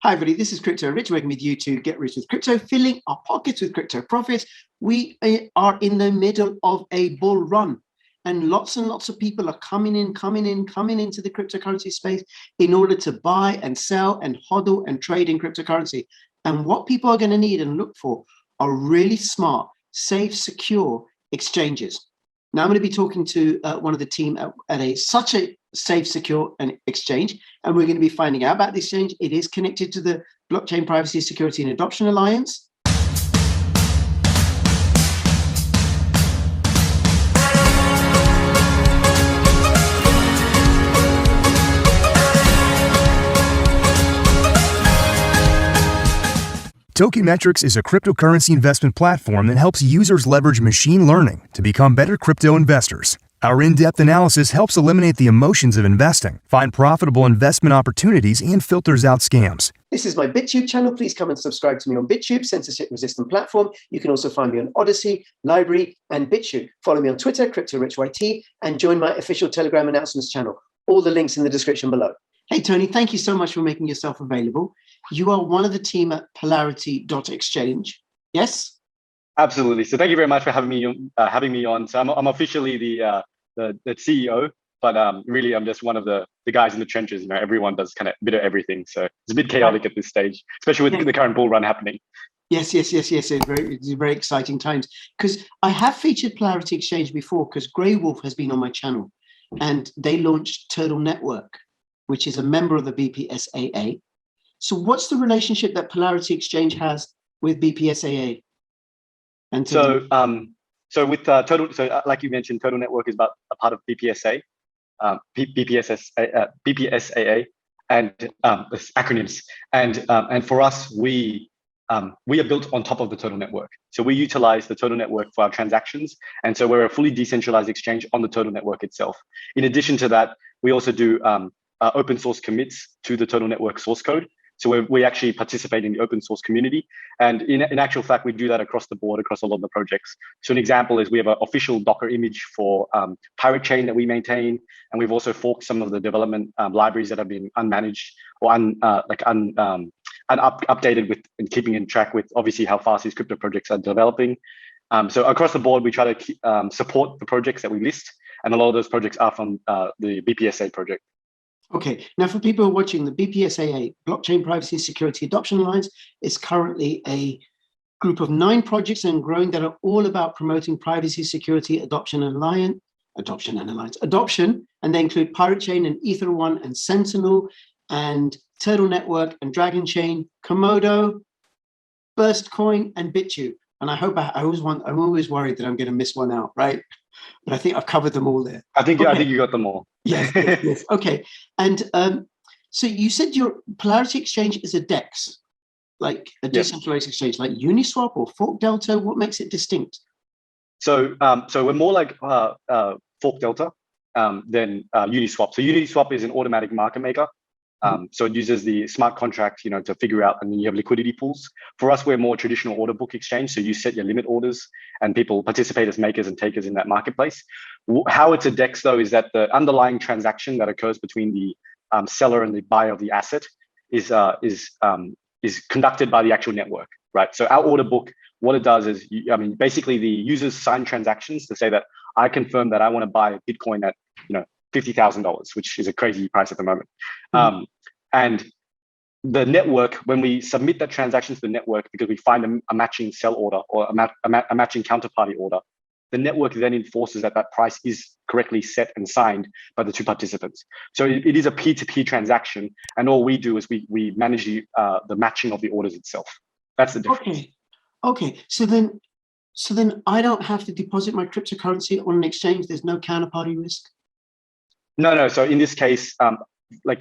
Hi, everybody. This is Crypto Rich, working with you to get rich with crypto, filling our pockets with crypto profits. We are in the middle of a bull run, and lots of people are coming into the cryptocurrency space in order to buy and sell and hodl and trade in cryptocurrency. And what people are going to need and look for are really smart, safe, secure exchanges. Now, I'm going to be talking to one of the team at such a safe, secure, and exchange, and we're going to be finding out about the exchange. It is connected to the Blockchain Privacy, Security, and Adoption Alliance. Tokenmetrics is a cryptocurrency investment platform that helps users leverage machine learning to become better crypto investors. Our in-depth analysis helps eliminate the emotions of investing, find profitable investment opportunities, and filters out scams. This is my BitTube channel. Please come and subscribe to me on BitTube, censorship-resistant platform. You can also find me on Odyssey, Lbry, and Bitchute. Follow me on Twitter, CryptoRichYT, and join my official Telegram announcements channel. All the links in the description below. Hey, Tony, thank you so much for making yourself available. You are one of the team at Polarity.exchange. Yes? Absolutely. So thank you very much for having me on. So I'm officially the CEO, but really I'm just one of the guys in the trenches. You know, everyone does kind of a bit of everything. So it's a bit chaotic at this stage, especially with the current bull run happening. Yes. It's very exciting times, because I have featured Polarity Exchange before, because Grey Wolf has been on my channel, and they launched Turtle Network, which is a member of the BPSAA. So what's the relationship that Polarity Exchange has with BPSAA? And so with Total, like you mentioned, Total Network is about a part of BPSA, BPSAA, and this acronyms. And for us, we are built on top of the Total Network. So we utilize the Total Network for our transactions, and so we're a fully decentralized exchange on the Total Network itself. In addition to that, we also do open source commits to the Total Network source code. So we actually participate in the open source community. And in actual fact, we do that across the board, across a lot of the projects. So an example is we have an official Docker image for Pirate Chain that we maintain. And we've also forked some of the development libraries that have been unmanaged or updated with, and keeping in track with obviously how fast these crypto projects are developing. So across the board, we try to support the projects that we list. And a lot of those projects are from the BPSA project. Okay, now for people who are watching, the BPSAA, Blockchain Privacy, Security, Adoption Alliance, is currently a group of 9 projects and growing that are all about promoting privacy, security, adoption, and adoption, and they include Pirate Chain and Ether1 and Sentinel and Turtle Network and Dragon Chain, Komodo, Burstcoin, and Bitchute. And I'm always worried that I'm going to miss one out, right? But I think I've covered them all there. I think you got them all. Yes. Okay. And so you said your Polarity Exchange is a DEX, like a decentralized exchange, like Uniswap or Fork Delta. What makes it distinct? So we're more like Fork Delta than Uniswap. So Uniswap is an automatic market maker. So it uses the smart contract, to figure out, and then you have liquidity pools. For us, we're more traditional order book exchange. So you set your limit orders and people participate as makers and takers in that marketplace. How it's a DEX though, is that the underlying transaction that occurs between the seller and the buyer of the asset is conducted by the actual network, right? So our order book, what it does is, basically the users sign transactions to say that I confirm that I want to buy Bitcoin at, $50,000, which is a crazy price at the moment. And the network, when we submit that transaction to the network, because we find a matching sell order or a matching counterparty order, the network then enforces that price is correctly set and signed by the 2 participants. So it is a peer-to-peer transaction, and all we do is we manage the matching of the orders itself. That's the difference. Okay. So then I don't have to deposit my cryptocurrency on an exchange. There's no counterparty risk. No. So in this case,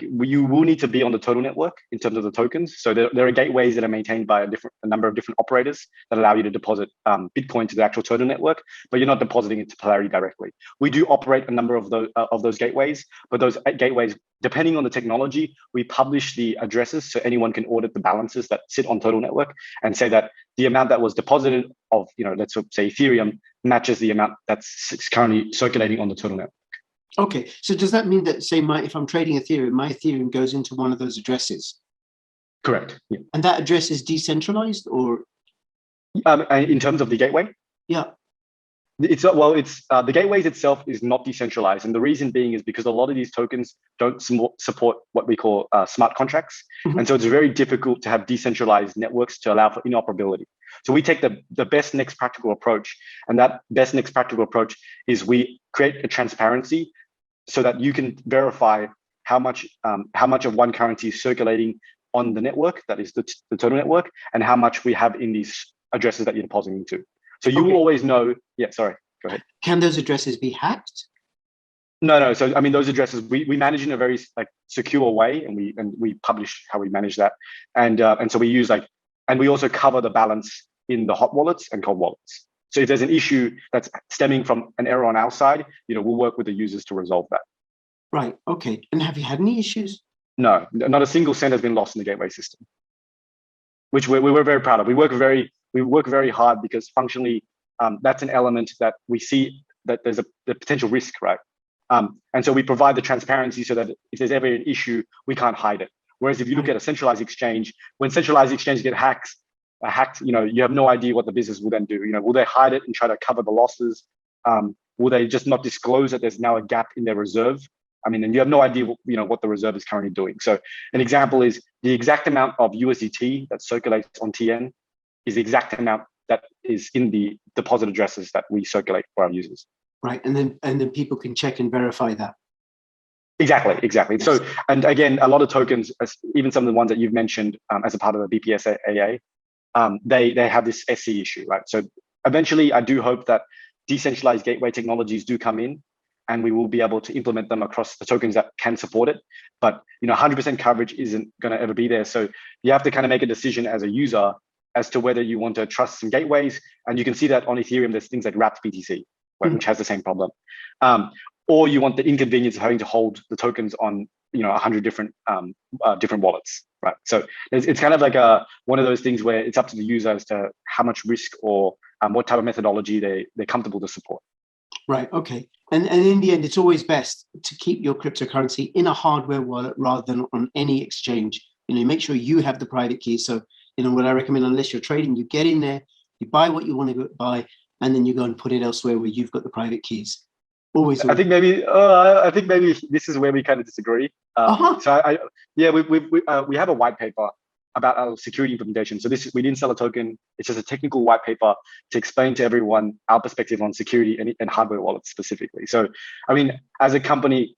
you will need to be on the Total Network in terms of the tokens. So there are gateways that are maintained by a number of different operators that allow you to deposit Bitcoin to the actual Total Network, but you're not depositing it to Polarity directly. We do operate a number of those gateways, but those gateways, depending on the technology, we publish the addresses so anyone can audit the balances that sit on Total Network and say that the amount that was deposited of, let's say Ethereum, matches the amount that's currently circulating on the Total Network. Okay, so does that mean that, say, if I'm trading Ethereum, my Ethereum goes into one of those addresses? Correct. Yeah. And that address is decentralized, or? In terms of the gateway? Yeah. It's the gateways itself is not decentralized, and the reason being is because a lot of these tokens don't support what we call smart contracts, and so it's very difficult to have decentralized networks to allow for interoperability. So we take the best next practical approach, and that best next practical approach is we create a transparency so that you can verify how much of one currency is circulating on the network, that is the total network, and how much we have in these addresses that you're depositing into. So you will always know. Yeah, sorry, go ahead. Can those addresses be hacked? No. So I mean, those addresses we manage in a very secure way, and we publish how we manage that, and so we use and we also cover the balance in the hot wallets and cold wallets. So if there's an issue that's stemming from an error on our side, we'll work with the users to resolve that. Right. Okay. And have you had any issues? No, not a single cent has been lost in the gateway system, which we're very proud of. We work very hard because functionally, that's an element that we see that there's the potential risk, right? And so we provide the transparency so that if there's ever an issue, we can't hide it. Whereas if you look at a centralized exchange, when centralized exchanges get hacked, you have no idea what the business will then do. Will they hide it and try to cover the losses? Will they just not disclose that there's now a gap in their reserve? I mean, and you have no idea what the reserve is currently doing. So an example is the exact amount of USDT that circulates on TN is the exact amount that is in the deposit addresses that we circulate for our users. Right, and then people can check and verify that. Exactly. Yes. So, and again, a lot of tokens, even some of the ones that you've mentioned as a part of the BPSAA, they have this SC issue, right? So eventually, I do hope that decentralized gateway technologies do come in, and we will be able to implement them across the tokens that can support it. But 100% coverage isn't going to ever be there. So you have to kind of make a decision as a user as to whether you want to trust some gateways. And you can see that on Ethereum, there's things like wrapped BTC, right, which has the same problem. Or you want the inconvenience of having to hold the tokens on 100 different wallets, right? So it's kind of like one of those things where it's up to the user as to how much risk or what type of methodology they're comfortable to support. Right. Okay. And in the end, it's always best to keep your cryptocurrency in a hardware wallet rather than on any exchange. Make sure you have the private key. So, what I recommend, unless you're trading, you get in there, you buy what you want to buy, and then you go and put it elsewhere where you've got the private keys. Always. I think maybe this is where we kind of disagree. So we have a white paper about our security implementation. So we didn't sell a token. It's just a technical white paper to explain to everyone our perspective on security and hardware wallets specifically. So, I mean, as a company,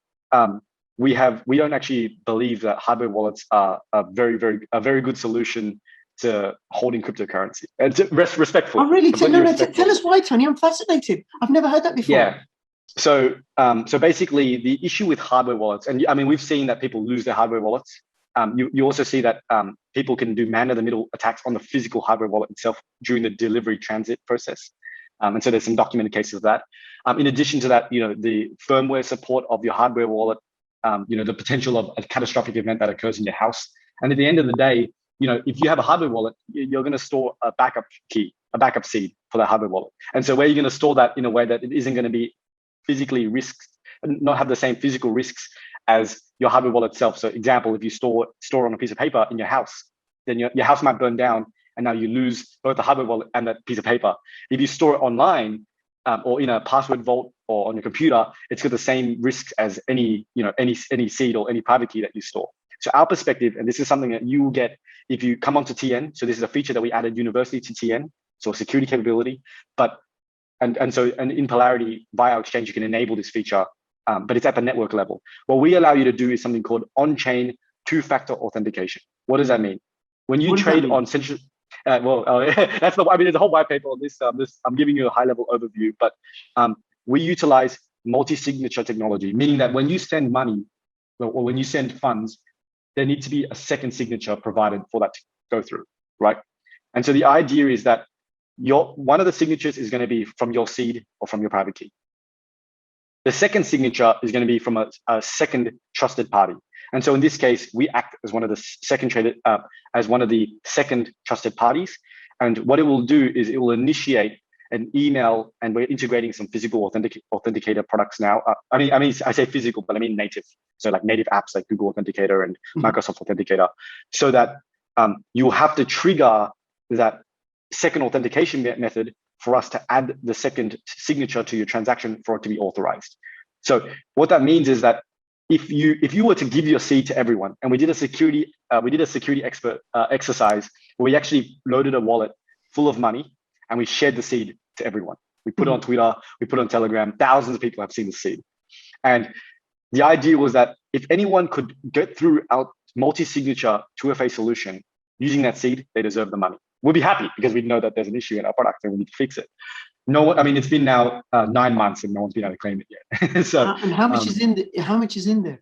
we don't actually believe that hardware wallets are a very good solution to holding cryptocurrency. And respectful. Oh, really? Tell us why, Tony. I'm fascinated. I've never heard that before. Yeah. So basically, the issue with hardware wallets, and I mean, we've seen that people lose their hardware wallets. You also see that people can do man-in-the-middle attacks on the physical hardware wallet itself during the delivery transit process. And so there's some documented cases of that. In addition to that, the firmware support of your hardware wallet, the potential of a catastrophic event that occurs in your house. And at the end of the day, if you have a hardware wallet, you're going to store a backup key, a backup seed for that hardware wallet. And so where you're going to store that in a way that it isn't going to be physically risks, not have the same physical risks as your hardware wallet itself. So example, if you store on a piece of paper in your house, then your house might burn down, and now you lose both the hardware wallet and that piece of paper. If you store it online or in a password vault or on your computer, it's got the same risks as any seed or any private key that you store. So our perspective, and this is something that you will get if you come onto TN. So this is a feature that we added universally to TN, so security capability. And in Polarity via our exchange, you can enable this feature, but it's at the network level. What we allow you to do is something called on-chain two-factor authentication. What does that mean? When you trade on central, there's a whole white paper on this. I'm giving you a high-level overview, but we utilize multi-signature technology, meaning that when you send money or when you send funds, there needs to be a second signature provided for that to go through, right? And so the idea is that one of the signatures is going to be from your seed or from your private key. The second signature is going to be from a second trusted party. And so in this case, we act as one of the second trusted parties. And what it will do is it will initiate an email, and we're integrating some physical authenticator products now. I say physical, but I mean native. So like native apps like Google Authenticator and Microsoft Authenticator, so that you have to trigger that second authentication method for us to add the second signature to your transaction for it to be authorized. So what that means is that if you were to give your seed to everyone, and we did a security expert exercise where we actually loaded a wallet full of money and we shared the seed to everyone. We put it on Twitter, we put it on Telegram. Thousands of people have seen the seed, and the idea was that if anyone could get through our multi-signature 2FA solution using that seed, they deserve the money. We'll be happy because we know that there's an issue in our product and we need to fix it. No one, I mean, it's been now 9 months and no one's been able to claim it yet. So, and how much is in how much is in there?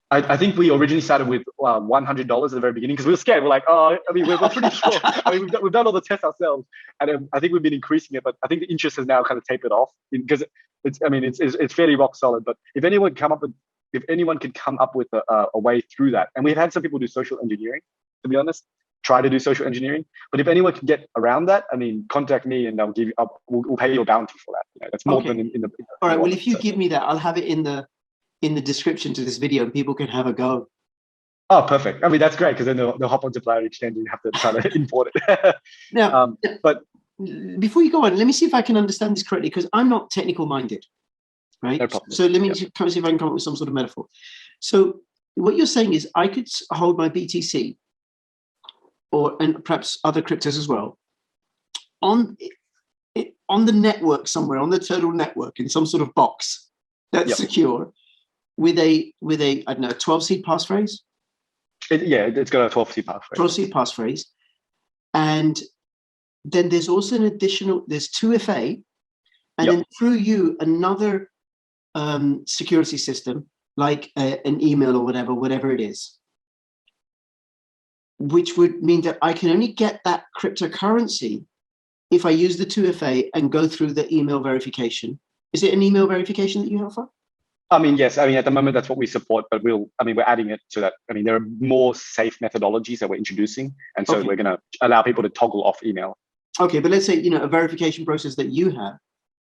I think we originally started with $100 at the very beginning because we were scared. We're like, oh, I mean, we're pretty sure. I mean, we've done all the tests ourselves, and I think we've been increasing it. But I think the interest has now kind of tapered off because it's fairly rock solid. But if anyone could come up with a way through that, and we've had some people do social engineering, to be honest, try to do social engineering. But if anyone can get around that, I mean, contact me and I'll give you. We'll pay you a bounty for that. You know, that's more than in the. All right. Well, if you give me that, I'll have it in the description to this video, and people can have a go. Oh, perfect. I mean, that's great because then they'll hop onto Player Exchange and you have to try to import it. Now, but before you go on, let me see if I can understand this correctly because I'm not technical minded, right? No problem. So let me see if I can come up with some sort of metaphor. So what you're saying is I could hold my BTC and perhaps other cryptos as well on the network somewhere, on the Turtle network in some sort of box that's secure with a I don't know, 12-seed passphrase. It's got a 12-seed passphrase. 12-seed passphrase, and then there's also an additional. There's 2FA, and then through you another security system like an email or whatever it is, which would mean that I can only get that cryptocurrency if I use the 2FA and go through the email verification. Is it an email verification that you offer? I mean, yes. I mean, at the moment, that's what we support, but we're adding it so that, I mean, there are more safe methodologies that we're introducing. And so we're going to allow people to toggle off email. Okay, but let's say, a verification process that you have.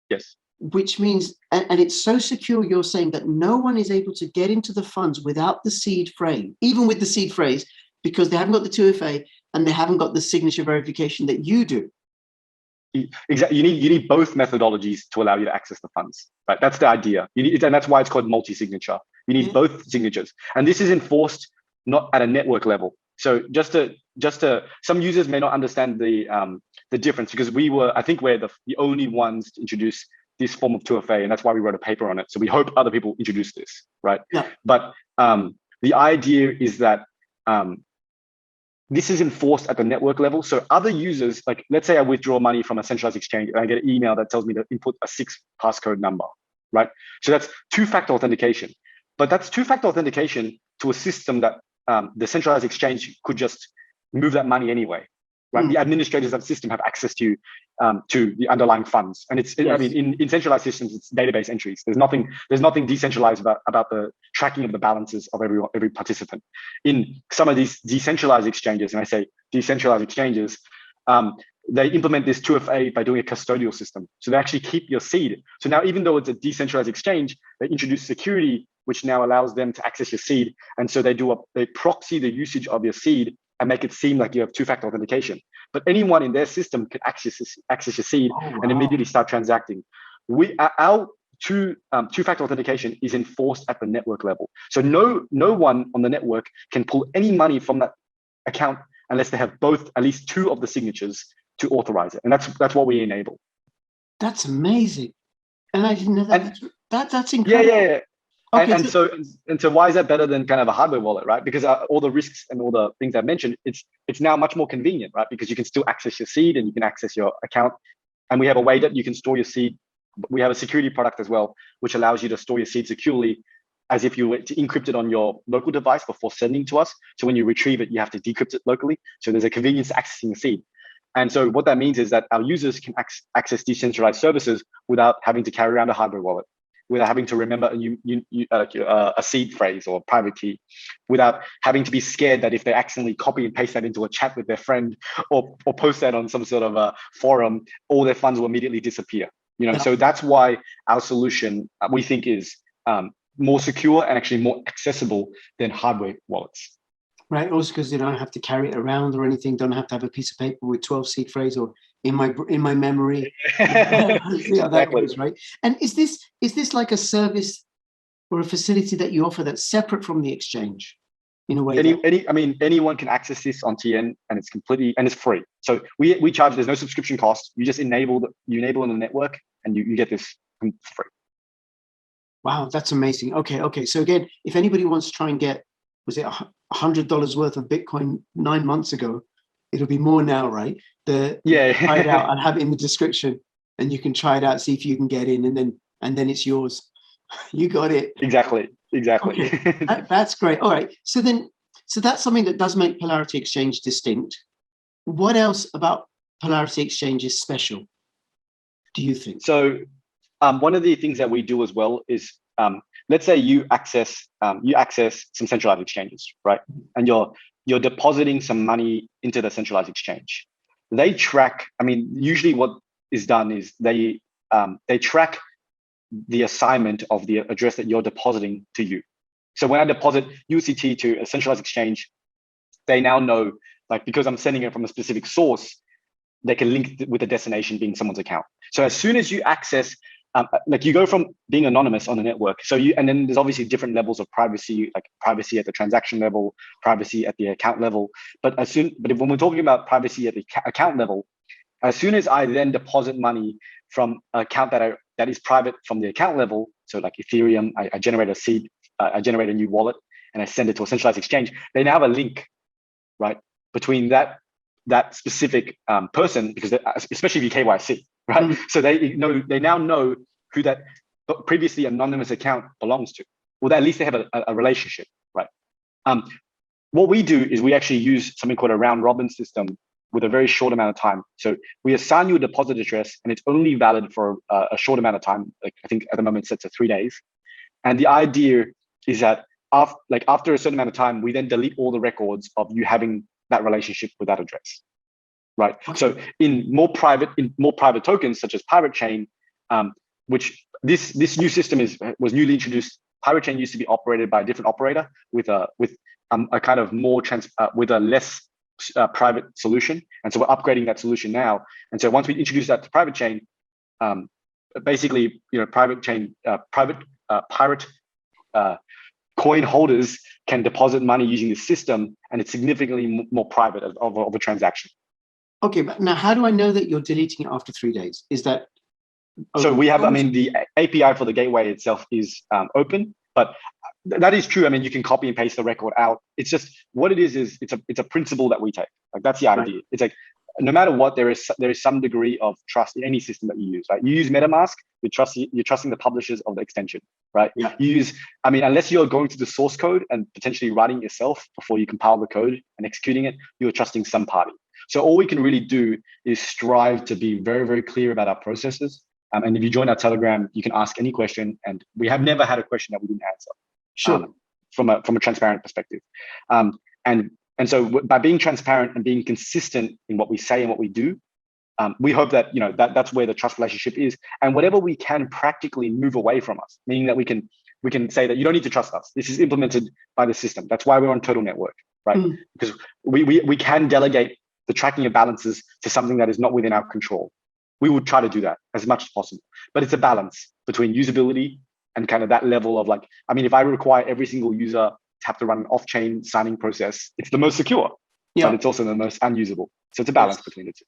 Yes. Which means, and it's so secure, you're saying that no one is able to get into the funds without the seed phrase, even with the seed phrase, because they haven't got the 2FA and they haven't got the signature verification that you do. Exactly. You need both methodologies to allow you to access the funds. Right? That's the idea. And that's why it's called multi-signature. You need both signatures, and this is enforced not at a network level. So just to some users may not understand the difference because I think we're the only ones to introduce this form of 2FA, and that's why we wrote a paper on it. So we hope other people introduce this, right? Yeah. But the idea is that this is enforced at the network level. So other users, like let's say I withdraw money from a centralized exchange and I get an email that tells me to input a 6 passcode number, right? So that's two-factor authentication. But that's two-factor authentication to a system that the centralized exchange could just move that money anyway, right? The administrators of the system have access to the underlying funds. And I mean, in centralized systems, it's database entries. There's nothing decentralized about the tracking of the balances of every participant. In some of these decentralized exchanges, and I say decentralized exchanges, they implement this 2FA by doing a custodial system. So they actually keep your seed. So now, even though it's a decentralized exchange, they introduce security, which now allows them to access your seed. And so they proxy the usage of your seed and make it seem like you have two-factor authentication. But anyone in their system can access your seed and immediately start transacting. Our two-factor authentication is enforced at the network level. So no one on the network can pull any money from that account unless they have at least 2 of the signatures to authorize it. And that's what we enable. That's amazing. And I didn't know that. That's incredible. Yeah. Okay, and so why is that better than kind of a hardware wallet, right? Because all the risks and all the things I mentioned, it's now much more convenient, right? Because you can still access your seed and you can access your account, and we have a way that you can store your seed. We have a security product as well, which allows you to store your seed securely, as if you were to encrypt it on your local device before sending to us. So when you retrieve it, you have to decrypt it locally. So there's a convenience to accessing the seed. And so what that means is that our users can access decentralized services without having to carry around a hardware wallet, without having to remember a seed phrase or private key, without having to be scared that if they accidentally copy and paste that into a chat with their friend or post that on some sort of a forum, all their funds will immediately disappear. So that's why our solution, we think, is more secure and actually more accessible than hardware wallets. Right. Also because you don't have to carry it around or anything. Don't have to have a piece of paper with 12 seed phrase or in my memory. See how that Exactly. goes, right? And is this like a service or a facility that you offer that's separate from the exchange in a way? Anyone can access this on TN, and it's free. So we charge. There's no subscription cost. You just enable on the network, and you get this free. Wow, that's amazing. Okay. So again, if anybody wants to try and get, was it $100 worth of Bitcoin 9 months ago? It'll be more now, right? Try it out. I'll have it in the description, and you can try it out, see if you can get in, and then it's yours. You got it. Exactly. Okay. That's great. All right. So that's something that does make Polarity Exchange distinct. What else about Polarity Exchange is special, do you think? So one of the things that we do as well is, let's say you access some centralized exchanges, right? And you're depositing some money into the centralized exchange. They track. Usually what is done is they track the assignment of the address that you're depositing to you. So when I deposit USDT to a centralized exchange, they now know, like, because I'm sending it from a specific source, they can link with the destination being someone's account. So as soon as you access, like, you go from being anonymous on the network. And then there's obviously different levels of privacy, like privacy at the transaction level, privacy at the account level. But when we're talking about privacy at the account level, as soon as I then deposit money from an account that is private from the account level, so like Ethereum, I generate a seed, I generate a new wallet, and I send it to a centralized exchange. They now have a link, right, between that specific person, because especially if you KYC, right? Mm-hmm. So they now know who that previously anonymous account belongs to. Well, at least they have a relationship, right? What we do is we actually use something called a round robin system with a very short amount of time. So we assign you a deposit address, and it's only valid for a short amount of time. Like, I think at the moment it's set to 3 days. And the idea is that after a certain amount of time, we then delete all the records of you having that relationship with that address, right? Okay. So in more private tokens such as Pirate Chain, which this new system was newly introduced. Pirate Chain used to be operated by a different operator with a kind of more with a less private solution, and so we're upgrading that solution now. And so once we introduce that to Private Chain, basically, Private Chain, pirate coin holders can deposit money using the system, and it's significantly more private of a transaction. Okay, but now how do I know that you're deleting it after 3 days? Is that so? We have, the API for the gateway itself is open, but that is true. You can copy and paste the record out. It's just what it is it's a principle that we take. Like, that's the idea. Right. It's like, no matter what, there is some degree of trust in any system that you use. Right? You use MetaMask, you're trusting the publishers of the extension, right? Yeah. You use, unless you're going to the source code and potentially writing it yourself before you compile the code and executing it, you're trusting some party. So all we can really do is strive to be very, very clear about our processes. And if you join our Telegram, you can ask any question, and we have never had a question that we didn't answer. Sure. From a transparent perspective. And so by being transparent and being consistent in what we say and what we do, we hope that that's where the trust relationship is. And whatever we can practically move away from us, meaning that we can say that you don't need to trust us. This is implemented by the system. That's why we're on Total Network, right? Mm. Because we can delegate the tracking of balances to something that is not within our control. We would try to do that as much as possible, but it's a balance between usability and kind of that level of, like, if I require every single user to have to run an off-chain signing process, it's the most secure, but it's also the most unusable. So it's a balance between the two.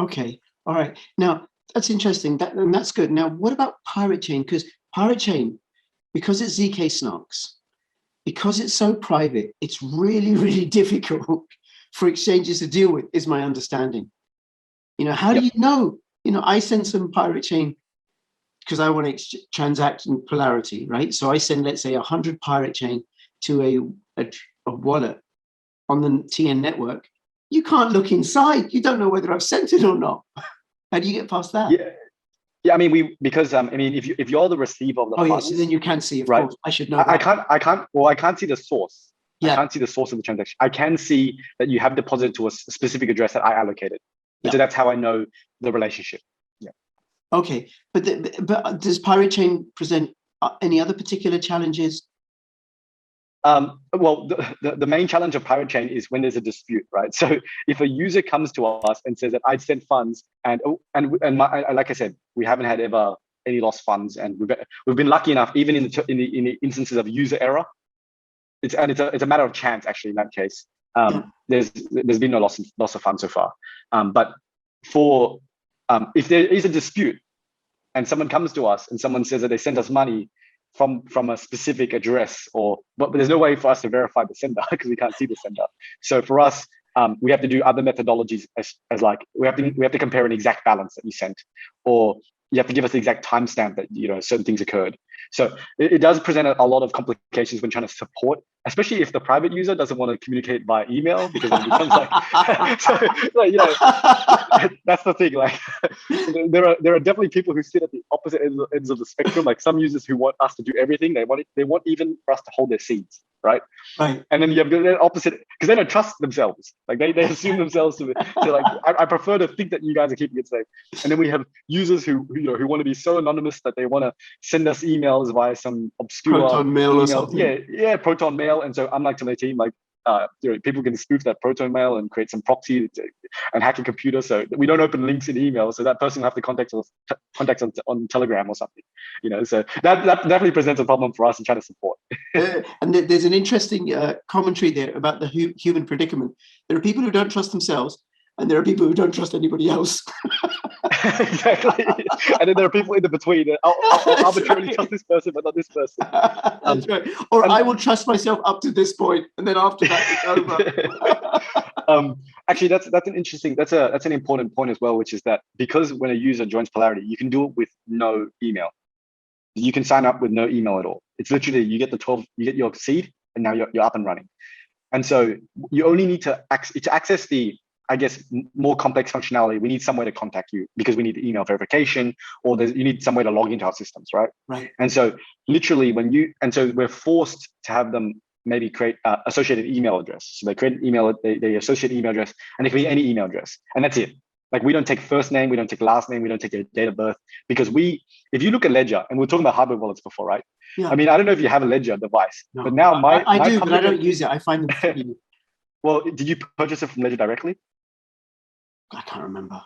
Okay, all right. Now, that's interesting. And that's good. Now, what about Pirate Chain? Because Pirate Chain, because it's ZK Snarks, because it's so private, it's really, really difficult for exchanges to deal with, is my understanding. How do you know? I send some Pirate Chain because I want to transact in Polarity, right? So I send, let's say, 100 Pirate Chain to a wallet on the TN network. You can't look inside. You don't know whether I've sent it or not. How do you get past that? Yeah. If you're the receiver of the funds, yes, then you can see. Of course, I should know. I can't see the source. Yeah. I can't see the source of the transaction. I can see that you have deposited to a specific address that I allocated. Yeah. So that's how I know the relationship. Yeah. Okay, but does Pirate Chain present any other particular challenges Well, the main challenge of private chain is when there's a dispute, right? So if a user comes to us and says that I sent funds and like I said, we haven't had ever any lost funds, and we've been lucky enough, even in the instances of user error, it's a matter of chance actually in that case. There's been no loss of funds so far. But for if there is a dispute and someone comes to us and someone says that they sent us money from a specific address, but there's no way for us to verify the sender because we can't see the sender. So for us, we have to do other methodologies as like we have to compare an exact balance that you sent, or you have to give us the exact timestamp that certain things occurred. So it does present a lot of complications when trying to support, especially if the private user doesn't want to communicate by email, because it becomes like, that's the thing. Like there are definitely people who sit at the opposite ends of the spectrum. Like some users who want us to do everything. They want even for us to hold their seeds, right? Right. And then you have the opposite, because they don't trust themselves. Like they assume themselves to like, I prefer to think that you guys are keeping it safe. And then we have users who want to be so anonymous that they want to send us emails via some obscure Proton mail or something. Yeah, Proton mail. And so I'm like to my team, like people can spoof that Proton mail and create some proxy and hack a computer. So we don't open links in email. So that person will have to contact us on Telegram or something. So that definitely presents a problem for us in trying to support. And there's an interesting commentary there about the human predicament. There are people who don't trust themselves, and there are people who don't trust anybody else. Exactly. And then there are people in the between. I'll arbitrarily trust this person, but not this person. That's right. Or I will trust myself up to this point, and then after that, it's over. Actually, that's an important point as well, which is that because when a user joins Polarity, you can do it with no email. You can sign up with no email at all. It's literally you get your seed, and now you're up and running. And so you only need to access the, I guess, more complex functionality. We need somewhere to contact you because we need the email verification, or you need some way to log into our systems, right? Right. And so literally so we're forced to have them maybe create associated email address. So they create an email, they associate email address, and it can be any email address, and that's it. Like we don't take first name, we don't take last name, we don't take their date of birth, because if you look at Ledger, and we were talking about hardware wallets before, right? Yeah. I mean, I don't know if you have a Ledger device, No. but now I do, but I don't use it. I find them free. Well, did you purchase it from Ledger directly? I can't remember.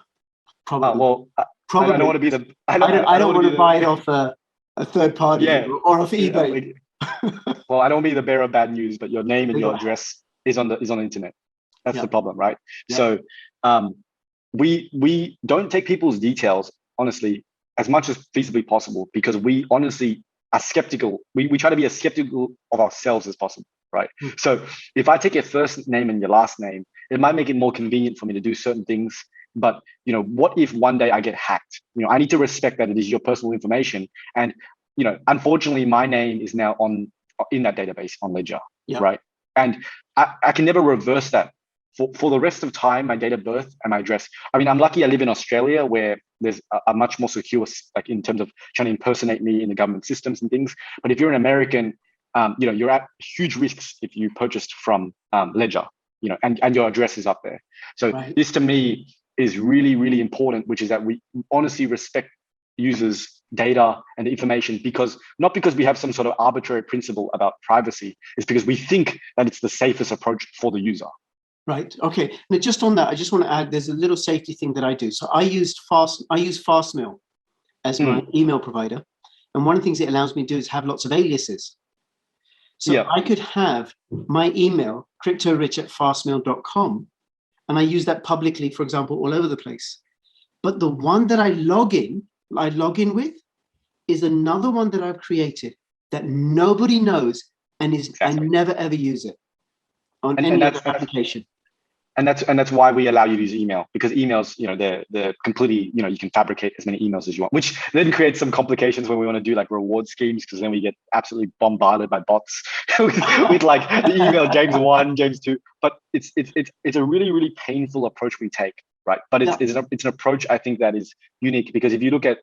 Probably. Probably. I don't want to be the. I don't want to buy it off a third party or off eBay. Well, I don't want to be the bearer of bad news, but your name and your address is on the internet. That's the problem, right? Yeah. So, we don't take people's details honestly as much as feasibly possible, because we honestly are skeptical. We try to be as skeptical of ourselves as possible, right? So if I take your first name and your last name, it might make it more convenient for me to do certain things. But what if one day I get hacked? I need to respect that it is your personal information, and unfortunately, my name is now in that database on Ledger, right? And I can never reverse that. For the rest of time, my date of birth and my address. I mean, I'm lucky I live in Australia, where there's a much more secure, like in terms of trying to impersonate me in the government systems and things. But if you're an American, you're at huge risks if you purchased from Ledger, and your address is up there. So This to me is really, really important, which is that we honestly respect users' data and information, not because we have some sort of arbitrary principle about privacy. It's because we think that it's the safest approach for the user. Right. Okay. Now, just on that, I just want to add, there's a little safety thing that I do. So I use Fastmail as my email provider. And one of the things it allows me to do is have lots of aliases. So I could have my email, cryptorich@fastmail.com, and I use that publicly, for example, all over the place. But the one that I log in with is another one that I've created that nobody knows, and I never ever use it on any other application. And that's why we allow you to use email, because emails, they're completely, you can fabricate as many emails as you want, which then creates some complications when we want to do like reward schemes, because then we get absolutely bombarded by bots with like the email James 1, James 2. But it's a really, really painful approach we take, right? But it's an approach I think that is unique, because if you look at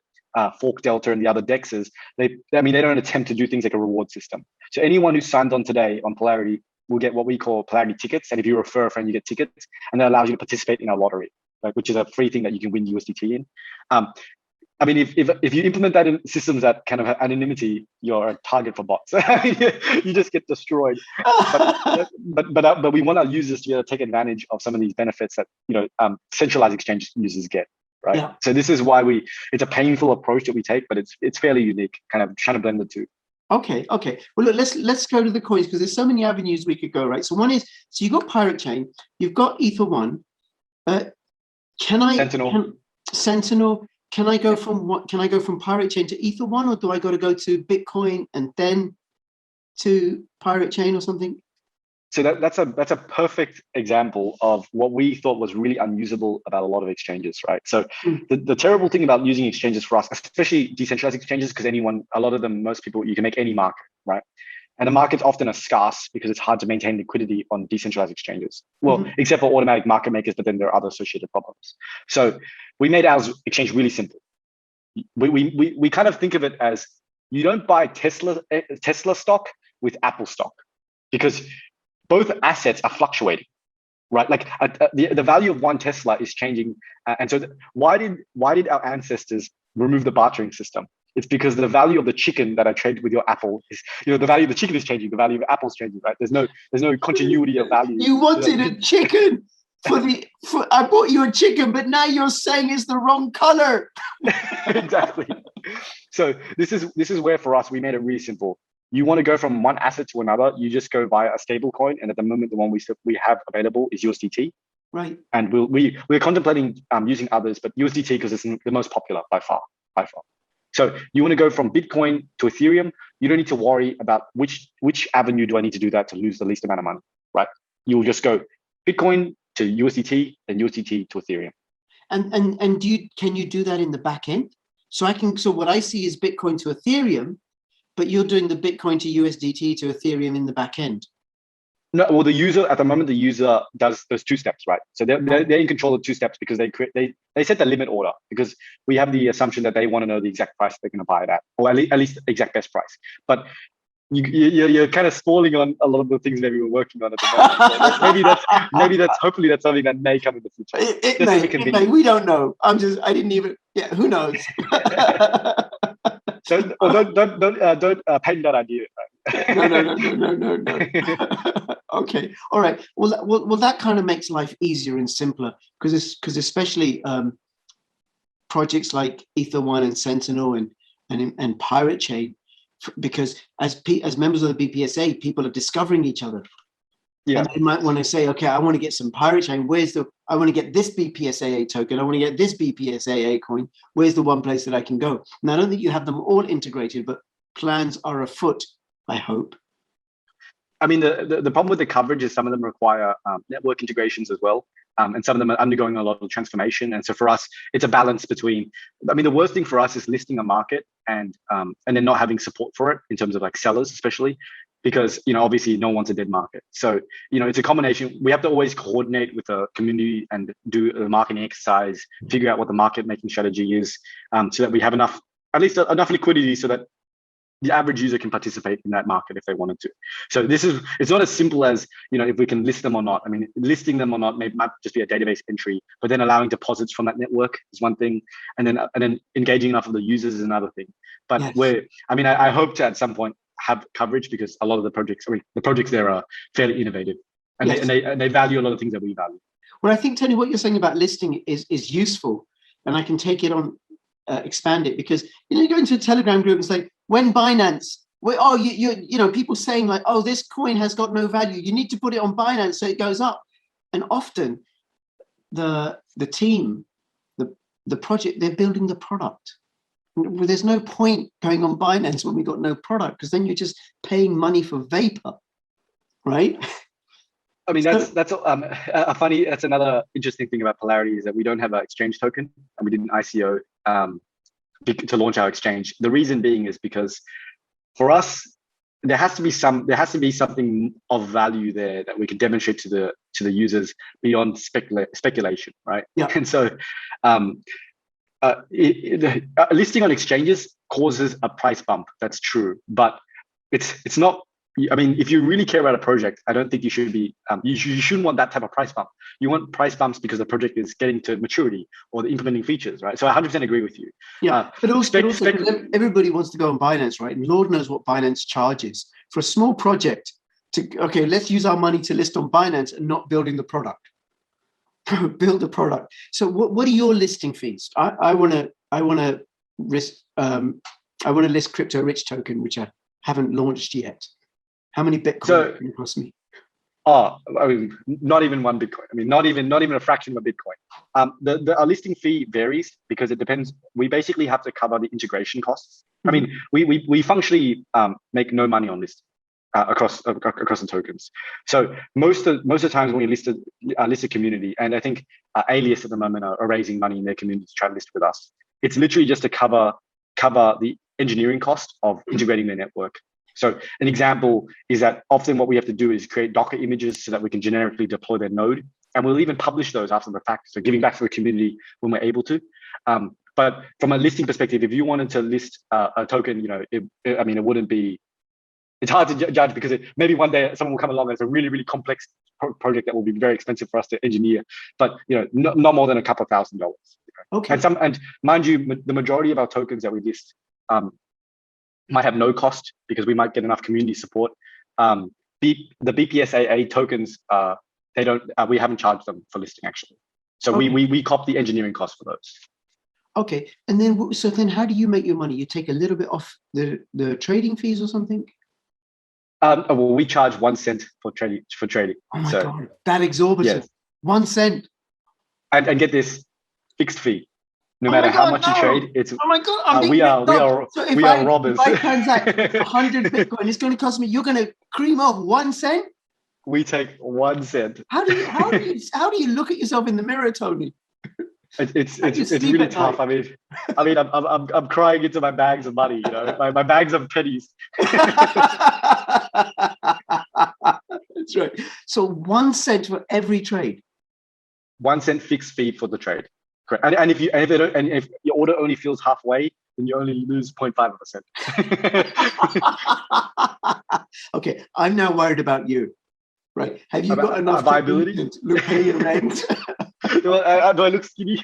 Fork Delta and the other dexes, they don't attempt to do things like a reward system. So anyone who signed on today on Polarity will get what we call Polarity tickets. And if you refer a friend, you get tickets, and that allows you to participate in our lottery, right? Which is a free thing that you can win USDT in. I mean, if you implement that in systems that kind of have anonymity, you're a target for bots. You just get destroyed. But we want our users to be able to take advantage of some of these benefits that centralized exchange users get. Right. Yeah. So this is why it's a painful approach that we take, but it's fairly unique, kind of trying to blend the two. Okay. Well, look, let's go to the coins, because there's so many avenues we could go, right? So one is, so you've got Pirate Chain, you've got Ether One. Sentinel. Can I go from Pirate Chain to Ether One, or do I got to go to Bitcoin and then to Pirate Chain or something? So that's a perfect example of what we thought was really unusable about a lot of exchanges, right? So the terrible thing about using exchanges for us, especially decentralized exchanges, because most people, you can make any market, right? And the markets often are scarce because it's hard to maintain liquidity on decentralized exchanges. Well, except for automatic market makers, but then there are other associated problems. So we made our exchange really simple. We kind of think of it as, you don't buy Tesla stock with Apple stock, because both assets are fluctuating, right? Like the value of one Tesla is changing. And so why did our ancestors remove the bartering system? It's because the value of the chicken that I trade with your Apple is, the value of the chicken is changing, the value of Apple's changing, right? There's no continuity of value. You wanted a chicken I bought you a chicken, but now you're saying it's the wrong color. Exactly. So this is where for us, we made it really simple. You want to go from one asset to another, you just go via a stable coin. And at the moment, the one we have available is USDT. Right. And we're contemplating using others, but USDT, because it's the most popular by far. So you want to go from Bitcoin to Ethereum. You don't need to worry about which avenue do I need to do that to lose the least amount of money, right? You'll just go Bitcoin to USDT and USDT to Ethereum. And can you do that in the back end? So what I see is Bitcoin to Ethereum, but you're doing the Bitcoin to USDT to Ethereum in the back end. No, well, at the moment, the user does those two steps, right? So they're in control of two steps, because they set the limit order, because we have the assumption that they want to know the exact price they're going to buy it at, or at least the exact best price. But you're kind of spoiling on a lot of the things maybe we're working on at the moment. So hopefully that's something that may come in the future. It may. We don't know. Who knows? Don't paint that idea. No. Okay. All right. Well, that kind of makes life easier and simpler, because especially projects like Ether One and Sentinel and Pirate Chain, because as members of the BPSA, people are discovering each other. Yeah. And they might want to say, okay, I want to get some Pirate Chain. I want to get this BPSAA token. I want to get this BPSAA coin. Where's the one place that I can go? And I don't think you have them all integrated, but plans are afoot, I hope. I mean, the problem with the coverage is some of them require network integrations as well. And some of them are undergoing a lot of transformation. And so for us, it's a balance between, the worst thing for us is listing a market and then not having support for it in terms of like sellers, especially, because, obviously no one wants a dead market. So, it's a combination. We have to always coordinate with the community and do a marketing exercise, figure out what the market making strategy is, so that we have enough liquidity so that the average user can participate in that market if they wanted to. So it's not as simple as, if we can list them or not. I mean, listing them or not might just be a database entry, but then allowing deposits from that network is one thing. And then engaging enough of the users is another thing. But yes. I hope to at some point have coverage, because a lot of the projects there are fairly innovative, and yes. they value a lot of things that we value. Well, I think, Tony, what you're saying about listing is useful, and I can take it on, expand it, because you go into a Telegram group and say, when Binance, people saying like, oh, this coin has got no value, you need to put it on Binance so it goes up. And often the team, the project, they're building the product. There's no point going on Binance when we got no product, because then you're just paying money for vapor, right? I mean, that's another interesting thing about Polarity, is that we don't have an exchange token, and we did an ICO to launch our exchange. The reason being is because for us, there has to be something of value there that we can demonstrate to the users beyond speculation, right? Yeah. And so listing on exchanges causes a price bump. That's true, but it's not I mean, if you really care about a project, I don't think you should be, you shouldn't want that type of price bump. You want price bumps because the project is getting to maturity or the implementing features, right? So I 100% agree with you. Yeah, but also everybody wants to go on Binance, right? And Lord knows what Binance charges for a small project okay, let's use our money to list on Binance and not building the product. Build a product. So what are your listing fees? I want to list Crypto Rich token, which I haven't launched yet. How many Bitcoin can it cost me? Oh, I mean, not even one Bitcoin. I mean, not even a fraction of a Bitcoin. Our listing fee varies because it depends. We basically have to cover the integration costs. I mean, we functionally make no money on this across the tokens. So most of the times when we list a community, and I think Alias at the moment are raising money in their community to try to list with us. It's literally just to cover the engineering cost of integrating their network. So an example is that often what we have to do is create Docker images so that we can generically deploy their node. And we'll even publish those after the fact. So giving back to the community when we're able to. But from a listing perspective, if you wanted to list a token, it wouldn't be, it's hard to judge because maybe one day someone will come along as a really, really complex project that will be very expensive for us to engineer, but not more than a couple of $1,000. Okay. And mind you, the majority of our tokens that we list might have no cost because we might get enough community support. The BPSAA tokens, we haven't charged them for listing actually. So okay. we cop the engineering cost for those. Okay, and then how do you make your money? You take a little bit off the trading fees or something? Well, we charge 1 cent for trading. Oh my God, that exorbitant! Yes. 1 cent. And get this, fixed fee. No matter how much you trade, it's. Oh my God! We are robbers. If I transact 100 Bitcoin, it's going to cost me. You're going to cream off 1 cent. We take 1 cent. How do you look at yourself in the mirror, Tony? It's really tough. I mean, I'm crying into my bags of money. My bags of pennies. That's right. So 1 cent for every trade. 1 cent fixed fee for the trade. Correct. And if your order only fills halfway, then you only lose 0.5%. Okay, I'm now worried about you. Right? Have you got enough viability to pay your rent? Do I look skinny?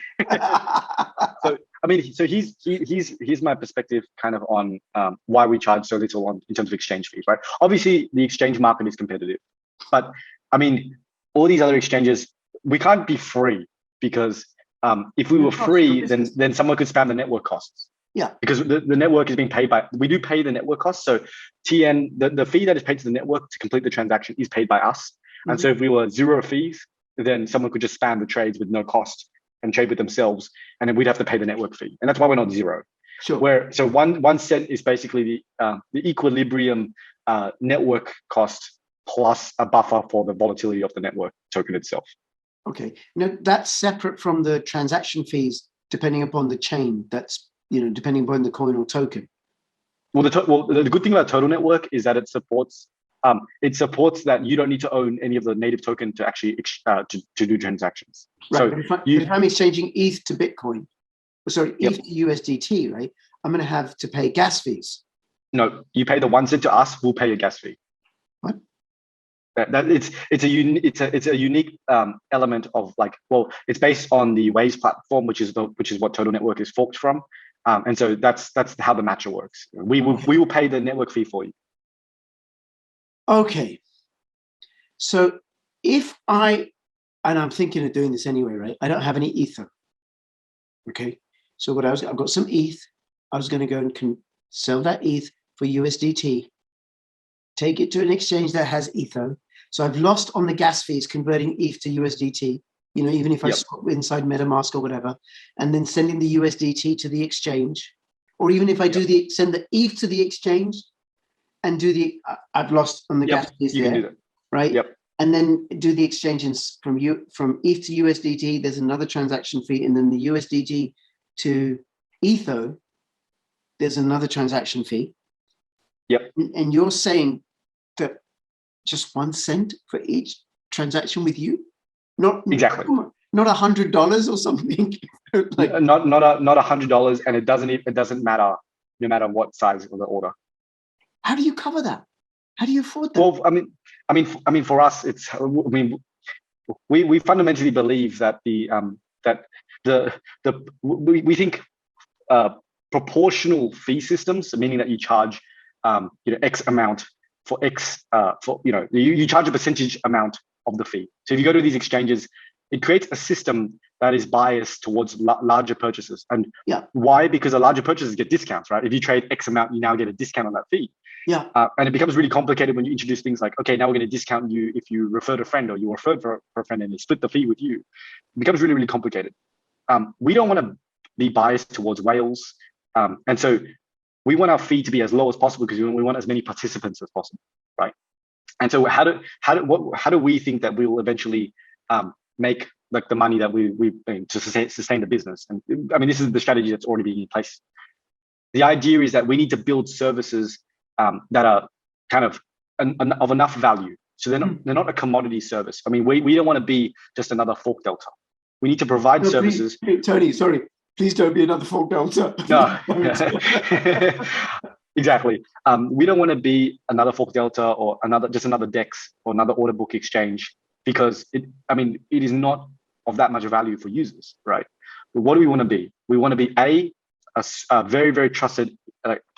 So here's my perspective kind of on why we charge so little in terms of exchange fees, right? Obviously, the exchange market is competitive, but I mean, all these other exchanges, we can't be free because if we were free, then someone could spam the network costs. Yeah, because the network is being paid we do pay the network costs. So TN, the fee that is paid to the network to complete the transaction is paid by us. Mm-hmm. And so if we were zero fees, then someone could just spam the trades with no cost and trade with themselves. And then we'd have to pay the network fee. And that's why we're not zero. Sure. So 1 cent is basically the equilibrium network cost plus a buffer for the volatility of the network token itself. Okay. Now that's separate from the transaction fees, depending upon the chain. That's depending upon the coin or token. Well, the good thing about Total Network is that it supports that you don't need to own any of the native token to actually to do transactions. Right. So if I'm exchanging ETH to Bitcoin, ETH to USDT, right? I'm going to have to pay gas fees. No, you pay the 1 cent to us. We'll pay a gas fee. What? It's a unique element of it's based on the Waves platform, which is what Total Network is forked from. And so that's how the matcher works. We will pay the network fee for you. Okay. So and I'm thinking of doing this anyway, right? I don't have any Ether. Okay. So I've got some ETH. I was going to go and sell that ETH for USDT, take it to an exchange that has Ether. So I've lost on the gas fees converting ETH to USDT. Even if I swap inside MetaMask or whatever, and then sending the USDT to the exchange, or even if I send the ETH to the exchange and I've lost on the gas fees there, can do that. Right? Yep. And then do the exchanges from ETH to USDT. There's another transaction fee, and then the USDT to Etho, there's another transaction fee. Yep. And you're saying that just 1 cent for each transaction with you? Not exactly. Not $100 or something. Not $100, and it doesn't matter no matter what size of the order. How do you cover that? How do you afford that? Well, for us, it's, we fundamentally believe that we think proportional fee systems, meaning that you charge X amount for X you charge a percentage amount of the fee. So if you go to these exchanges, it creates a system that is biased towards larger purchases. And why? Because the larger purchases get discounts, right? If you trade X amount, you now get a discount on that fee. Yeah. And it becomes really complicated when you introduce things like, okay, now we're going to discount you if you referred a friend, or you referred for a friend and they split the fee with you. It becomes really, really complicated. We don't want to be biased towards whales. And so we want our fee to be as low as possible because we want as many participants as possible, right? And so how do we think that we will eventually make like the money that we to sustain the business? And I mean, this is the strategy that's already being in place. The idea is that we need to build services that are kind of of enough value. So they're not a commodity service. I mean, we don't want to be just another fork delta. We need to provide services. Tony, sorry, please don't be another fork delta. No. Exactly. We don't want to be another fork delta or another DEX or another order book exchange, because it is not of that much value for users, right? But what do we want to be? We want to be a very, very trusted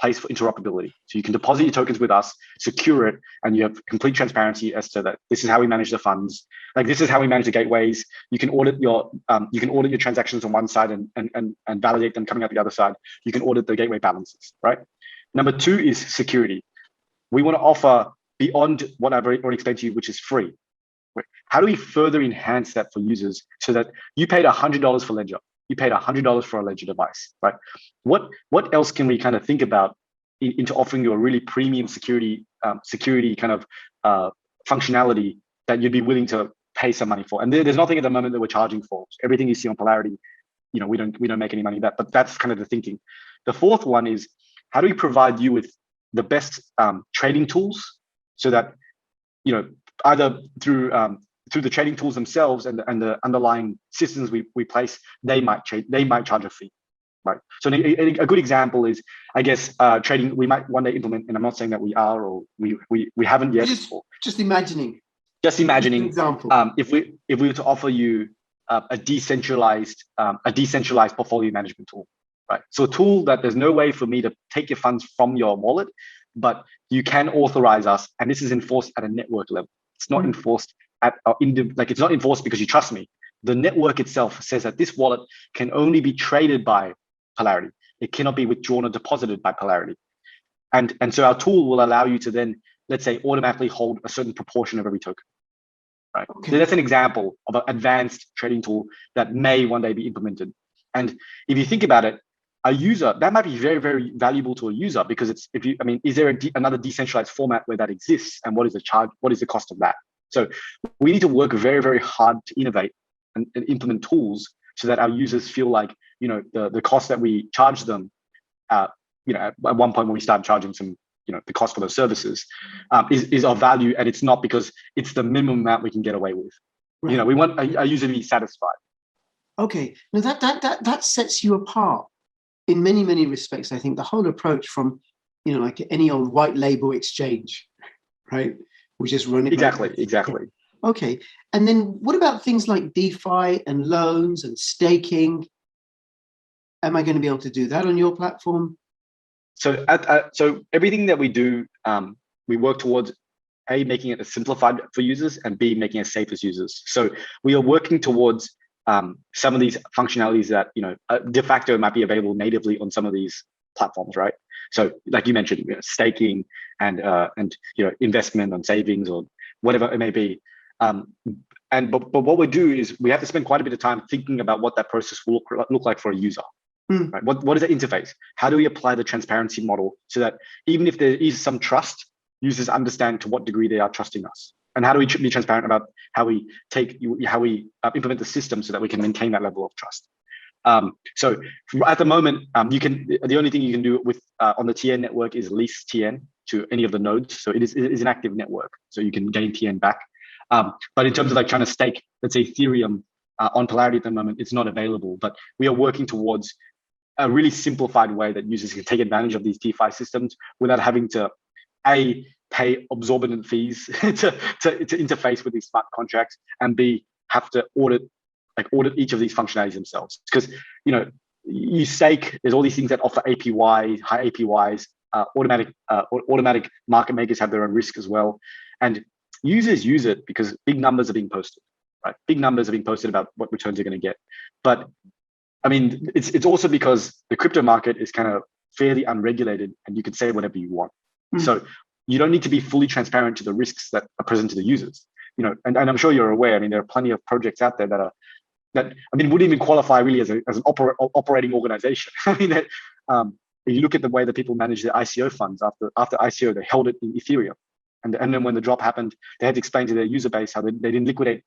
place for interoperability. So you can deposit your tokens with us, secure it, and you have complete transparency as to that. This is how we manage the funds. Like, this is how we manage the gateways. You can audit your transactions on one side and validate them coming out the other side. You can audit the gateway balances, right? Number two is security. We want to offer beyond what I've already explained to you, which is free. How do we further enhance that for users so that you paid $100 for Ledger? You paid $100 for a Ledger device, right? What else can we kind of think about into offering you a really premium security kind of functionality that you'd be willing to pay some money for? And there's nothing at the moment that we're charging for. Everything you see on Polarity, we don't make any money that, but that's kind of the thinking. The fourth one is, how do we provide you with the best trading tools so that either through the trading tools themselves and the underlying systems we place, they might charge a fee, right? So a good example is, I guess, trading. We might one day implement, and I'm not saying that we are or we haven't yet. Just imagining. Just imagining. Example. If we were to offer you a decentralized portfolio management tool, right? So a tool that there's no way for me to take your funds from your wallet, but you can authorize us, and this is enforced at a network level. It's not enforced it's not enforced because you trust me. The network itself says that this wallet can only be traded by Polarity. It cannot be withdrawn or deposited by Polarity. And so our tool will allow you to then, let's say, automatically hold a certain proportion of every token, right? Okay. So that's an example of an advanced trading tool that may one day be implemented. And if you think about it, a user, that might be very, very valuable to a user, because is there another decentralized format where that exists, and what is the charge? What is the cost of that? So we need to work very, very hard to innovate and implement tools so that our users feel like, the cost that we charge them, at one point when we start charging some, the cost for those services is of value, and it's not because it's the minimum amount we can get away with. Right. We want a user to be satisfied. Okay, now that sets you apart in many, many respects. I think the whole approach from, like any old white label exchange, right? We just run it. Exactly. Okay. And then what about things like DeFi and loans and staking? Am I going to be able to do that on your platform? So so everything that we do, we work towards A, making it simplified for users, and B, making it safe as users. So we are working towards some of these functionalities that, de facto might be available natively on some of these platforms, right? So, like you mentioned, staking and investment on savings or whatever it may be. But what we do is we have to spend quite a bit of time thinking about what that process will look like for a user. Right? What is the interface? How do we apply the transparency model so that even if there is some trust, users understand to what degree they are trusting us? And how do we be transparent about how we implement the system so that we can maintain that level of trust? So at the moment, the only thing you can do with on the TN network is lease TN to any of the nodes. So it is an active network, so you can gain TN back. But in terms of like trying to stake, let's say Ethereum on Polarity at the moment, it's not available. But we are working towards a really simplified way that users can take advantage of these DeFi systems without having to pay exorbitant fees to interface with these smart contracts, and B, have to audit each of these functionalities themselves. Because, you know, you stake, there's all these things that offer APY, high APYs, automatic market makers have their own risk as well. And users use it because big numbers are being posted, right? Big numbers are being posted about what returns you're going to get. But I mean, it's also because the crypto market is kind of fairly unregulated and you can say whatever you want. So you don't need to be fully transparent to the risks that are present to the users. You know, and I'm sure you're aware, I mean, there are plenty of projects out there that I mean, wouldn't even qualify really as an operating organization. I mean, that if you look at the way that people manage their ICO funds, after ICO, they held it in Ethereum. And then when the drop happened, they had to explain to their user base how they didn't liquidate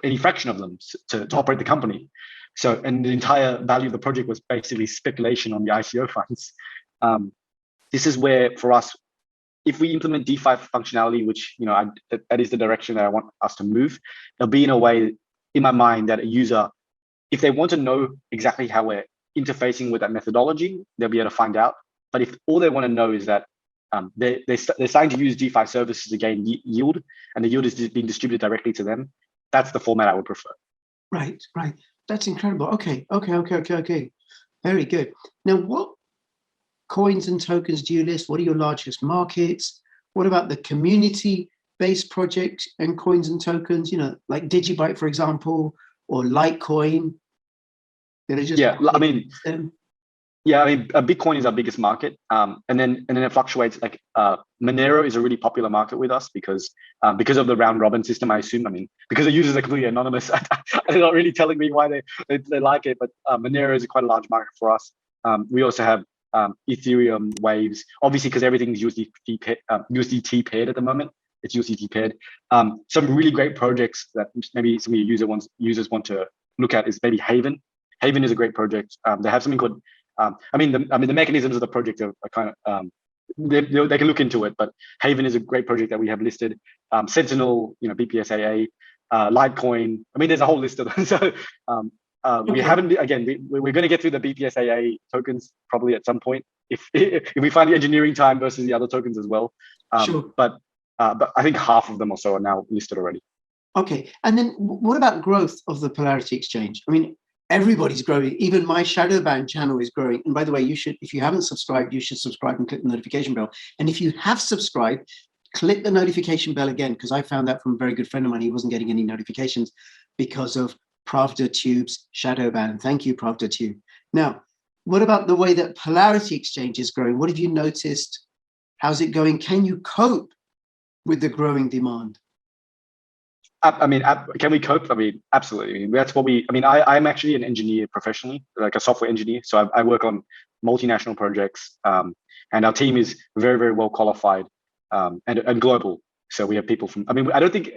any fraction of them to operate the company. So, and the entire value of the project was basically speculation on the ICO funds. This is where, for us, if we implement DeFi functionality, which, you know, that is the direction that I want us to move, it'll be in a way, in my mind, that a user, if they want to know exactly how we're interfacing with that methodology, they'll be able to find out. But if all they want to know is that they're starting to use DeFi services to gain yield, and the yield is being distributed directly to them, that's the format I would prefer. Right. That's incredible. Okay. Very good. Now, what coins and tokens do you list? What are your largest markets? What about the community-based projects and coins and tokens? You know, like Digibyte, for example, or Litecoin. Bitcoin is our biggest market, and then it fluctuates. Like Monero is a really popular market with us because of the round robin system. I assume. I mean, because the users are completely anonymous, they're not really telling me why they like it. But Monero is quite a large market for us. We also have Ethereum waves, obviously, because everything's USDT paired at the moment. It's USDT paired. Some really great projects that maybe some of your users want to look at is maybe Haven. Haven is a great project. They have something called the mechanisms of the project are kind of they can look into it, but Haven is a great project that we have listed. Sentinel, you know, BPSAA, Litecoin. I mean, there's a whole list of them. So we haven't, again, we're going to get through the BPSAA tokens probably at some point if we find the engineering time versus the other tokens as well. Sure. But I think half of them or so are now listed already. Okay, and then what about growth of the Polarity Exchange? I mean, everybody's growing. Even my Shadowban channel is growing. And by the way, you should, if you haven't subscribed, you should subscribe and click the notification bell. And if you have subscribed, click the notification bell again, because I found that from a very good friend of mine. He wasn't getting any notifications because of PravdaTube's Shadowban. Thank you, PravdaTube. Now, what about the way that Polarity Exchange is growing? What have you noticed? How's it going? Can you cope with the growing demand? I mean, can we cope? I mean, absolutely. I mean, that's what I'm actually an engineer professionally, like a software engineer. So I work on multinational projects, and our team is very, very well qualified and global. So we have people from, I mean, I don't think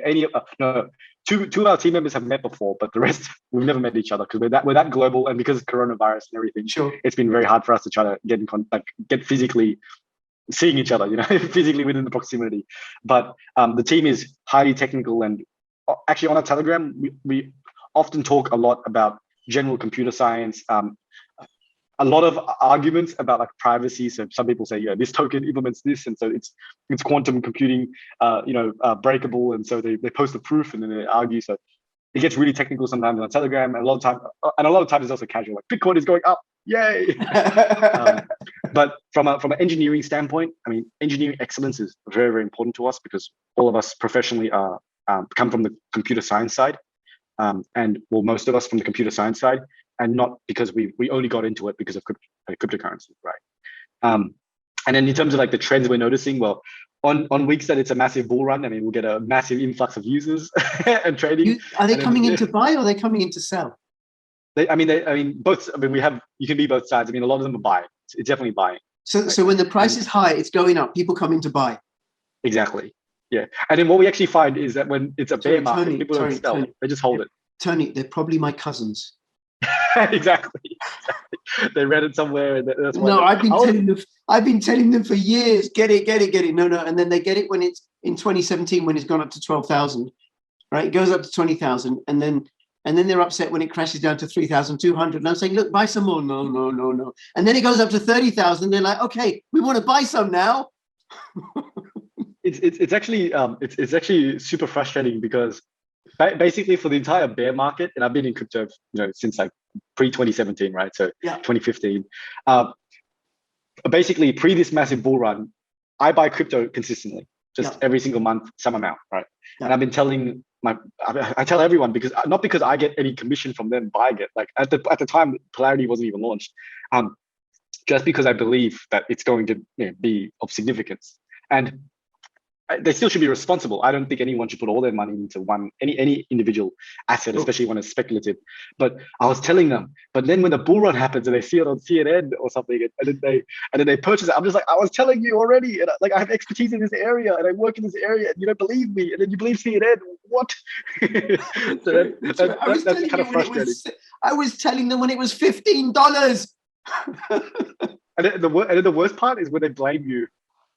two of our team members have met before, but the rest, we've never met each other because we're that global, and because of coronavirus and everything, sure, it's been very hard for us to try to get in contact, get physically seeing each other, you know, physically within the proximity. But the team is highly technical, and actually on our Telegram, we often talk a lot about general computer science, a lot of arguments about like privacy. So some people say, yeah, this token implements this, and so it's quantum computing, breakable, and so they post the proof and then they argue. So it gets really technical sometimes on Telegram, and a lot of times it's also casual, like Bitcoin is going up, yay! But from an engineering standpoint, I mean, engineering excellence is very, very important to us because all of us professionally come from the computer science side, and well, most of us from the computer science side, and not because we only got into it because of cryptocurrency, right? And then in terms of like the trends we're noticing, well, on weeks that it's a massive bull run, I mean, we'll get a massive influx of users and trading. Are they coming in to buy, or are they coming in to sell? Both. I mean, you can be both sides. I mean, a lot of them are buying. It's definitely buying. So when the price is high, it's going up. People come in to buy. Exactly. Yeah. And then what we actually find is that when it's a bear market, people don't sell. Tony, they just hold it. Tony, they're probably my cousins. Exactly. They read it somewhere, and that's why. No, I've been telling them for years, get it. No, and then they get it when it's in 2017 when it's gone up to 12,000, right? It goes up to 20,000, and then they're upset when it crashes down to 3,200. And I'm saying, look, buy some more. No. And then it goes up to 30,000. They're like, okay, we want to buy some now. it's actually it's actually super frustrating because basically for the entire bear market, and I've been in crypto, since like pre-2017, right? So Yeah. 2015. Basically pre this massive bull run, I buy crypto consistently, just every single month, some amount, right? Yeah. And I've been telling I tell everyone, because not because I get any commission from them buying it. Like at the time, Polarity wasn't even launched. Just because I believe that it's going to be of significance. And they still should be responsible. I don't think anyone should put all their money into any individual asset, especially when it's speculative. But I was telling them, but then when the bull run happens and they see it on CNN or something, and then they purchase it, I'm just like, I was telling you already, and I have expertise in this area, and I work in this area, and you don't believe me, and then you believe CNN. What? So that's kind of frustrating. I was telling them when it was $15. And then the worst part is when they blame you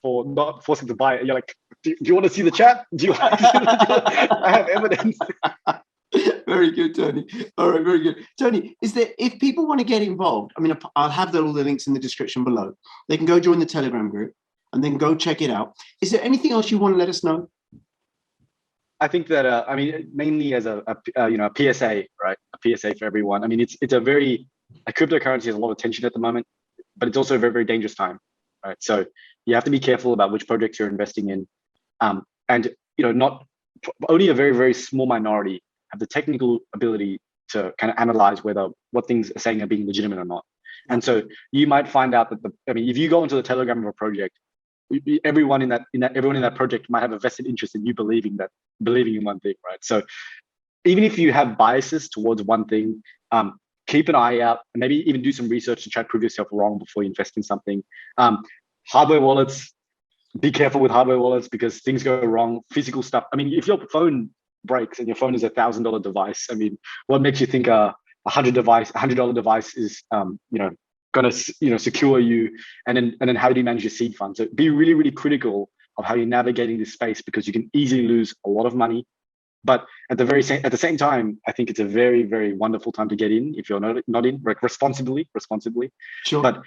for not forcing to buy it. And you're like, do you want to see the chat? Do you want to see the chat? I have evidence. Very good, Tony. All right, very good. Tony, if people want to get involved, I mean, I'll have all the links in the description below. They can go join the Telegram group and then go check it out. Is there anything else you want to let us know? I think that, I mean, mainly as a PSA, right? A PSA for everyone. I mean, it's a cryptocurrency has a lot of tension at the moment, but it's also a very, very dangerous time, right? So you have to be careful about which projects you're investing in. And, not only a very, very small minority have the technical ability to kind of analyze whether what things are saying are being legitimate or not. And so you might find out that if you go into the Telegram of a project, everyone in that project might have a vested interest in you believing in one thing, right? So even if you have biases towards one thing, keep an eye out and maybe even do some research to try to prove yourself wrong before you invest in something. Hardware wallets, be careful with hardware wallets because things go wrong. Physical stuff. I mean, if your phone breaks and your phone is $1,000 device, I mean, what makes you think a $100 device is gonna secure you? And then how do you manage your seed fund? So be really, really critical of how you're navigating this space because you can easily lose a lot of money. But at the same time, I think it's a very, very wonderful time to get in if you're not in responsibly. Sure. But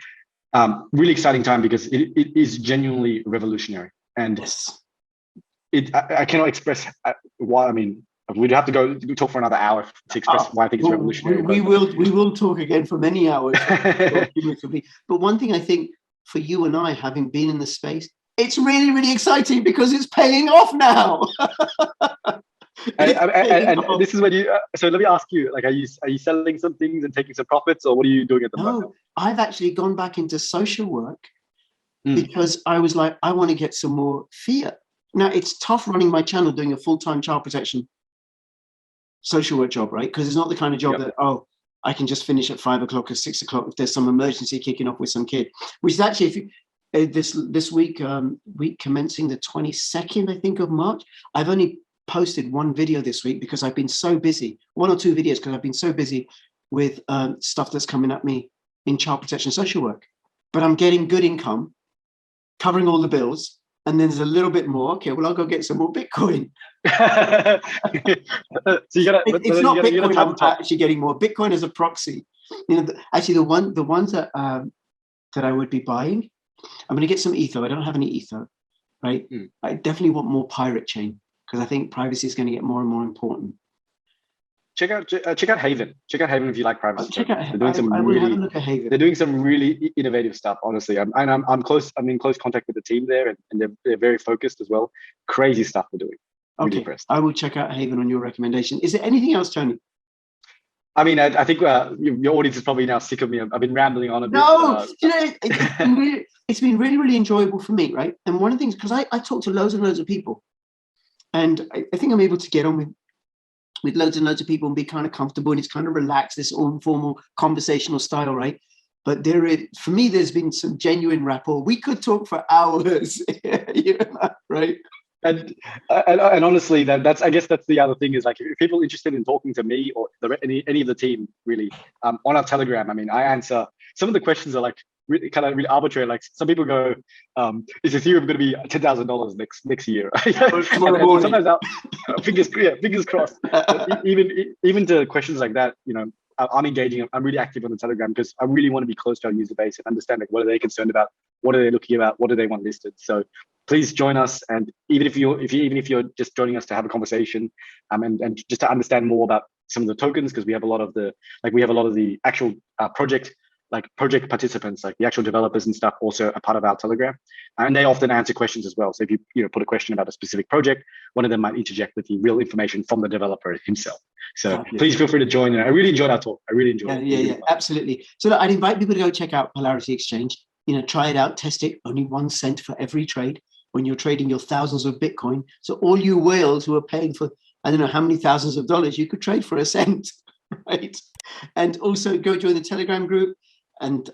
really exciting time because it is genuinely revolutionary, and yes. I cannot express why. I mean, we'd have to go talk for another hour to express why I think it's revolutionary. We will talk again for many hours. But one thing I think for you and I, having been in the space, it's really, really exciting because it's paying off now. and this is when you. So let me ask you: like, are you selling some things and taking some profits, or what are you doing at the moment? No, I've actually gone back into social work because I was like, I want to get some more fiat. Now it's tough running my channel doing a full-time child protection social work job, right? Because it's not the kind of job that I can just finish at 5 o'clock or 6 o'clock if there's some emergency kicking off with some kid. Which is actually, if you, this week, week commencing the 22nd, I think, of March, I've only posted one video this week because I've been so busy, one or two videos because I've been so busy with stuff that's coming at me in child protection social work. But I'm getting good income, covering all the bills, and then there's a little bit more. Okay, well, I'll go get some more Bitcoin. So it's not Bitcoin. I'm actually getting more Bitcoin as a proxy. Actually, the ones that I would be buying, I'm going to get some Ether. I don't have any Ether, right? I definitely want more Pirate Chain because I think privacy is going to get more and more important. Check out Haven. Check out Haven if you like privacy. They're doing some really innovative stuff. Honestly, I'm in close contact with the team there, and they're very focused as well. Crazy stuff they're doing. Really impressed. I will check out Haven on your recommendation. Is there anything else, Tony? I mean, I think your audience is probably now sick of me. I've been rambling on a bit. No, it's been really, really enjoyable for me, right? And one of the things, because I talk to loads and loads of people, and I think I'm able to get on with loads and loads of people and be kind of comfortable, and it's kind of relaxed, this informal conversational style, right? But for me, there's been some genuine rapport. We could talk for hours, right? And honestly, that's I guess that's the other thing is like if people are interested in talking to me or any of the team really on our Telegram. I mean, I answer some of the questions are like really arbitrary. Like some people go, "Is Ethereum going to be $10,000 next year?" and sometimes fingers crossed. even to questions like that, I'm engaging. I'm really active on the Telegram because I really want to be close to our user base and understand like what are they concerned about, what are they looking about, what do they want listed. So please join us. And even if you're just joining us to have a conversation, and just to understand more about some of the tokens, because we have a lot of the actual project participants, like the actual developers and stuff, also a part of our Telegram, and they often answer questions as well. So if you put a question about a specific project, one of them might interject with the real information from the developer himself. So please feel free to join. I really enjoyed our talk. I really enjoyed it. Yeah, absolutely. So look, I'd invite people to go check out Polarity Exchange. Try it out, test it. Only 1 cent for every trade when you're trading your thousands of Bitcoin. So all you whales who are paying for, I don't know how many thousands of dollars, you could trade for 1 cent, right? And also go join the Telegram group and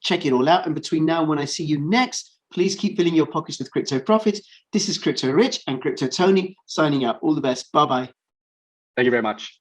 check it all out. And between now and when I see you next, please keep filling your pockets with crypto profits. This is Crypto Rich and Crypto Tony signing out. All the best. Bye-bye. Thank you very much.